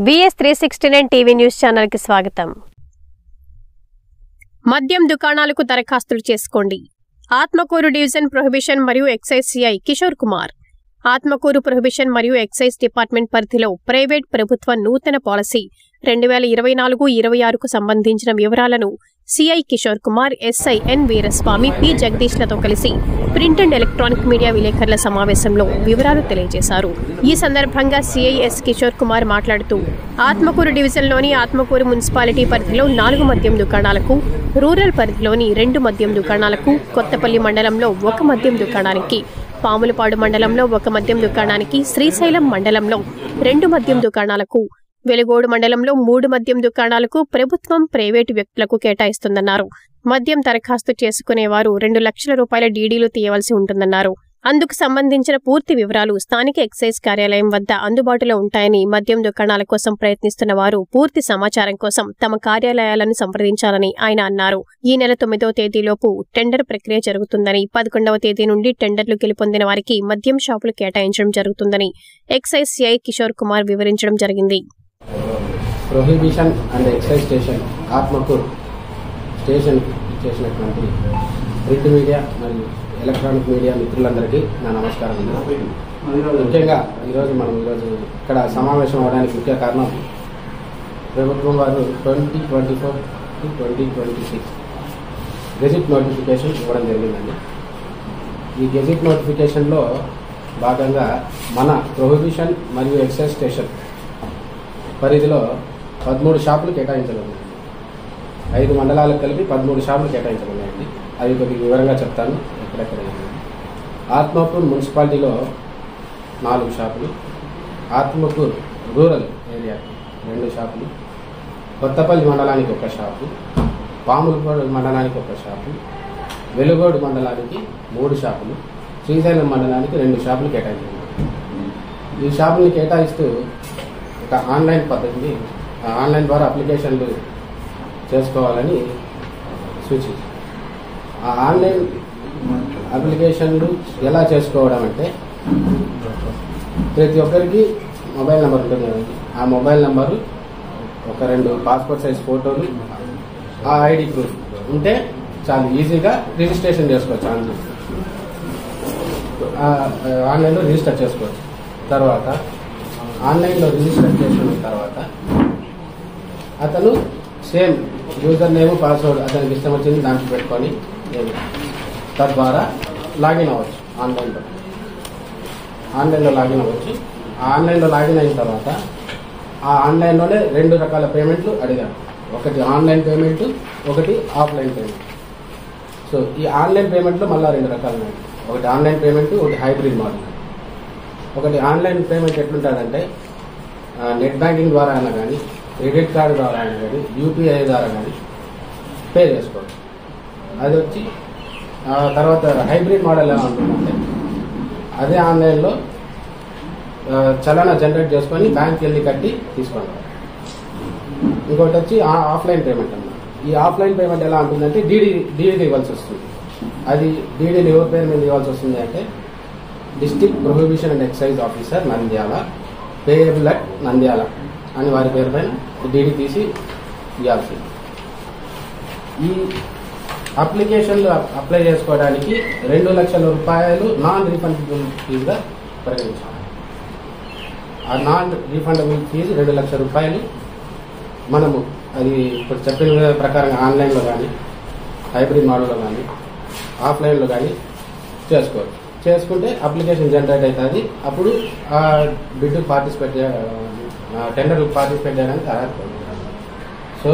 VS369 TV news channel కి స్వాగతం. మద్యం దుకాణాలకు దరఖాస్తులు చేసుకోండి. ఆత్మకూరు డివిజన్ ప్రొహిబిషన్ మరియు excise CI Kishore Kumar. Atmakur prohibition మరియు ఎక్సైజ్ డిపార్ట్మెంట్ పరిధిలో ప్రైవేట్ ప్రభుత్వ నూతన పాలసీ 2024-26కు సంబంధించిన వివరాలను CI Kishore Kumar, SI N Veeraswamy, P జగదీష్లతో కలిసి ప్రింట్ అండ్ ఎలక్ట్రానిక్ మీడియా విలేకరుల సమావేశంలో వివరాలు తెలియజేశారు. ఈ సందర్భంగా సిఐ ఎస్ కిషోర్ కుమార్ మాట్లాడుతూ ఆత్మకూరు డివిజన్లోని ఆత్మకూరు మున్సిపాలిటీ పరిధిలో 4 మద్యం దుకాణాలకు, రూరల్ పరిధిలోని 2 మద్యం దుకాణాలకు, కొత్తపల్లి మండలంలో 1 మద్యం దుకాణానికి, పాములపాడు మండలంలో 1 మద్యం దుకాణానికి, శ్రీశైలం మండలంలో 2 మద్యం దుకాణాలకు, వెలుగోడు మండలంలో 3 మద్యం దుకాణాలకు ప్రభుత్వం ప్రైవేటు వ్యక్తులకు కేటాయిస్తుందన్నారు. మద్యం దరఖాస్తు చేసుకునేవారు 2 లక్షల రూపాయల డీడీలు తీయవలసి ఉంటుందన్నారు. అందుకు సంబంధించిన పూర్తి వివరాలు స్థానిక ఎక్సైజ్ కార్యాలయం వద్ద అందుబాటులో ఉంటాయని, మద్యం దుకాణాల కోసం ప్రయత్నిస్తున్న వారు పూర్తి సమాచారం కోసం తమ కార్యాలయాలను సంప్రదించాలని ఆయన అన్నారు. ఈ నెల 9వ తేదీలోపు టెండర్ ప్రక్రియ జరుగుతుందని, 11వ తేదీ నుండి టెండర్లు గెలుపొందిన వారికి మద్యం షాపులు కేటాయించడం జరుగుతుందని ఎక్సైజ్ సిఐ కిషోర్ కుమార్ వివరించడం జరిగింది. Prohibition and excise station Atmakur station చేసినటువంటి ప్రింట్ మీడియా మరియు ఎలక్ట్రానిక్ మీడియా మిత్రులందరికీ నా నమస్కారం. ముఖ్యంగా ఈరోజు ఇక్కడ సమావేశం అవడానికి ముఖ్య కారణం ప్రభుత్వం వారు 2024-2026 గెజిట్ నోటిఫికేషన్ ఇవ్వడం జరిగిందండి. ఈ గెజిట్ నోటిఫికేషన్లో భాగంగా మన ప్రొహిబిషన్ మరియు ఎక్సైజ్ స్టేషన్ పరిధిలో 13 షాపులు కేటాయించబడినాయి. 5 మండలాలకు కలిపి 13 షాపులు కేటాయించబడినాయండి. అది కొద్దిగా వివరంగా చెప్తాను. ఎక్కడెక్కడ ఆత్మకూరు మున్సిపాలిటీలో 4 షాపులు, ఆత్మకూరు రూరల్ ఏరియాకి 2 షాపులు, కొత్తపల్లి మండలానికి 1 షాపు, పాములపాడు మండలానికి 1 షాపు, వెలుగోడు మండలానికి 3 షాపులు, శ్రీశైలం మండలానికి 2 షాపులు కేటాయించబడినాయి. ఈ షాపుల్ని కేటాయిస్తూ ఒక ఆన్లైన్ పద్ధతిని ఆన్లైన్ ద్వారా అప్లికేషన్లు చేసుకోవాలని సూచించారు. ఆ ఆన్లైన్ అప్లికేషన్లు ఎలా చేసుకోవడం అంటే, ప్రతి ఒక్కరికి మొబైల్ నెంబర్ ఉంటుంది కదండి. ఆ మొబైల్ నెంబరు, 2 పాస్పోర్ట్ సైజ్ ఫోటోలు, ఆ ఐడి ప్రూఫ్ ఉంటే చాలా ఈజీగా రిజిస్ట్రేషన్ చేసుకోవచ్చు. ఆన్లైన్లో రిజిస్టర్ చేసుకోవచ్చు. తర్వాత ఆన్లైన్లో రిజిస్టర్ చేసుకున్న తర్వాత అతను సేమ్ యూజర్ నేమ్, పాస్వర్డ్ అతనికి ఇష్టం వచ్చింది దాంట్లో పెట్టుకొని తద్వారా లాగిన్ అవ్వచ్చు. ఆన్లైన్లో లాగిన్ అవ్వచ్చు. ఆన్లైన్లో లాగిన్ అయిన తర్వాత ఆ ఆన్లైన్లోనే 2 రకాల పేమెంట్లు అడిగారు. ఒకటి ఆన్లైన్ పేమెంట్, ఒకటి ఆఫ్లైన్ పేమెంట్. సో ఈ ఆన్లైన్ పేమెంట్లో మళ్ళీ 2 రకాలు ఉన్నాయి. ఒకటి ఆన్లైన్ పేమెంట్, ఒకటి హైబ్రిడ్ మోడల్. ఒకటి ఆన్లైన్ పేమెంట్ ఎట్లుంటుందంటే, నెట్ బ్యాంకింగ్ ద్వారా అయినా కానీ, క్రెడిట్ కార్డు ద్వారా అయినా కానీ, యూపీఐ ద్వారా కానీ పే చేసుకోవచ్చు. అది వచ్చి తర్వాత హైబ్రిడ్ మోడల్ ఎలా ఉంటుందంటే, అదే ఆన్లైన్లో చలానా జనరేట్ చేసుకొని బ్యాంక్కి వెళ్ళి కట్టి తీసుకోండి. ఇంకోటి వచ్చి ఆఫ్లైన్ పేమెంట్ అన్నమాట. ఈ ఆఫ్లైన్ పేమెంట్ ఎలా ఉంటుందంటే, డీడీ ఇవ్వాల్సి వస్తుంది. అది డీడీని ఎవరి పేరు మీద ఇవ్వాల్సి వస్తుంది అంటే, district prohibition and excise officer Nandyal, payable at Nandyal అని వారి పేరు పైన డీడీ తీసి ఇవ్వాల్సింది. ఈ అప్లికేషన్లు అప్లై చేసుకోవడానికి 2 లక్షల రూపాయలు నాన్ రీఫండబుల్ ఫీజుగా పరిగణించాలి. ఆ నాన్ రీఫండబుల్ ఫీజు 2 లక్షల రూపాయలు మనము అది ఇప్పుడు చెప్పిన ప్రకారంగా ఆన్లైన్లో కానీ, హైబ్రిడ్ మోడల్లో కానీ, ఆఫ్లైన్లో కానీ చేసుకోవచ్చు. చేసుకుంటే అప్లికేషన్ జనరేట్ అవుతుంది. అప్పుడు ఆ బిడ్ టెండర్ పార్టిసిపేట్ చేయడానికి అర్హత. సో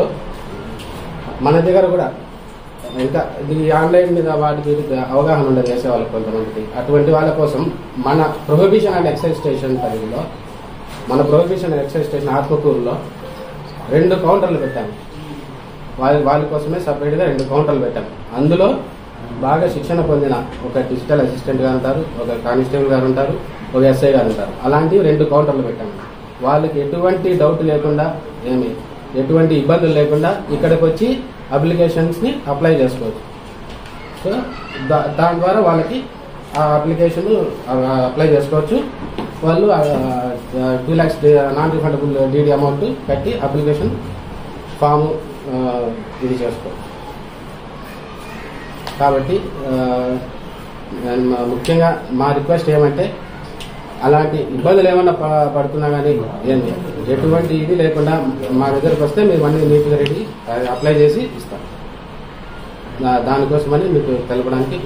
మన దగ్గర కూడా ఇంకా ఈ ఆన్లైన్ మీద వాటి అవగాహన ఉండదు చేసే వాళ్ళకి కొంతమందికి. అటువంటి వాళ్ళ కోసం మన ప్రొహిబిషన్ అండ్ ఎక్సైజ్ స్టేషన్ పరిధిలో, మన ప్రొహిబిషన్ అండ్ ఎక్సైజ్ స్టేషన్ ఆత్మకూరులో 2 కౌంటర్లు పెట్టాము. వాళ్ళ కోసమే సపరేట్గా 2 కౌంటర్లు పెట్టాము. అందులో బాగా శిక్షణ పొందిన ఒక డిజిటల్ అసిస్టెంట్ గారు ఉంటారు, ఒక కానిస్టేబుల్ గారు ఉంటారు, ఒక ఎస్ఐ గారు ఉంటారు. అలాంటివి 2 కౌంటర్లు పెట్టాము. వాళ్ళకి ఎటువంటి డౌట్ లేకుండా, ఎటువంటి ఇబ్బందులు లేకుండా ఇక్కడికి వచ్చి అప్లికేషన్స్ని అప్లై చేసుకోవచ్చు. సో దాని ద్వారా వాళ్ళకి ఆ అప్లికేషన్ అప్లై చేసుకోవచ్చు. వాళ్ళు 2 lakhs non refundable DD amount కట్టి అప్లికేషన్ ఫామ్ ఇది చేసుకోవచ్చు. కాబట్టి ముఖ్యంగా మా రిక్వెస్ట్ ఏమంటే అలాంటి ఇబ్బందులు ఏమన్నా పడుతున్నా కానీ ఎటువంటి ఇది లేకుండా మా దగ్గరకు వస్తే మేము అన్ని నీట్గా రెడీ అప్లై చేసి ఇస్తాం. దానికోసమని మీకు తెలపడానికి